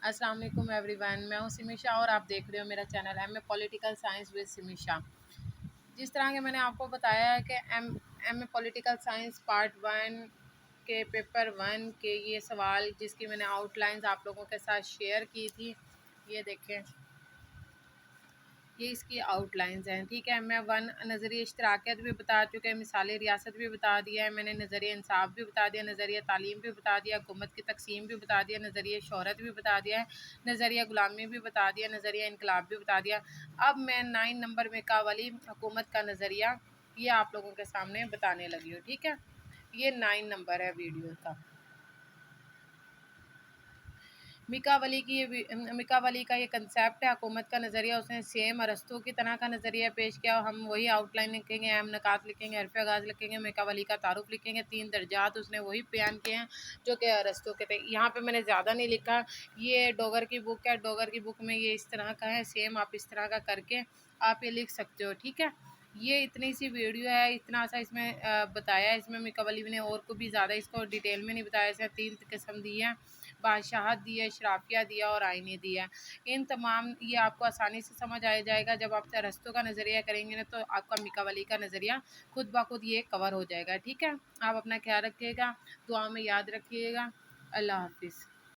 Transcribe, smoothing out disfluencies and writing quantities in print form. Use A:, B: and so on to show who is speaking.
A: السلام علیکم every one, میں ہوں سمیشا اور آپ دیکھ رہے ہو میرا channel M A political science with Samisha. جس طرح کہ میں نے آپ کو بتایا ہے کہ M A political science part 1 کے پیپر 1 کے یہ سوال جس کی میں نے آؤٹ لائنز آپ لوگوں کے ساتھ شیئر کی تھی، یہ دیکھیں، یہ اس کی آؤٹ لائنز ہیں، ٹھیک ہے۔ میں 1 نظریہ اشتراکیت بھی بتا چکے، مثال ریاست بھی بتا دیا ہے میں نے، نظریہ انصاف بھی بتا دیا، نظریہ تعلیم بھی بتا دیا، حکومت کی تقسیم بھی بتا دیا، نظریہ شہرت بھی بتا دیا ہے، نظریہ غلامی بھی بتا دیا، نظریہ انقلاب بھی بتا دیا۔ اب میں 9 نمبر میکا والی حکومت کا نظریہ یہ آپ لوگوں کے سامنے بتانے لگی ہوں، ٹھیک ہے۔ یہ 9 نمبر ہے ویڈیو کا۔ میکاولی کا یہ کنسیپٹ ہے حکومت کا نظریہ، اس نے سیم ارسطو کی طرح کا نظریہ پیش کیا، اور ہم وہی آؤٹ لائن لکھیں گے، اہم نکات لکھیں گے، حرف آغاز لکھیں گے، میکاولی کا تعارف لکھیں گے، 3 درجات اس نے وہی بیان کیے ہیں جو کہ ارسطو کے تھے۔ یہاں پہ میں نے زیادہ نہیں لکھا، یہ ڈوگر کی بک ہے، ڈوگر کی بک میں یہ اس طرح کا ہے، سیم آپ اس طرح کا کر کے آپ یہ لکھ سکتے ہو، ٹھیک ہے۔ یہ اتنی سی ویڈیو ہے، اتنا سا اس میں بتایا ہے، اس میں میکاولی نے اور کو بھی زیادہ اس کو ڈیٹیل میں نہیں بتایا، اس نے 3 قسم دی ہیں، بادشاہت دی ہے، اشرافیہ دیا اور آئینی دیا ہے۔ ان تمام یہ آپ کو آسانی سے سمجھ آ جائے گا، جب آپ ارسطو کا نظریہ کریں گے نا تو آپ کا میکاولی کا نظریہ خود بخود یہ کور ہو جائے گا، ٹھیک ہے۔ آپ اپنا خیال رکھیے گا، دعا میں یاد رکھیے گا۔ اللہ حافظ۔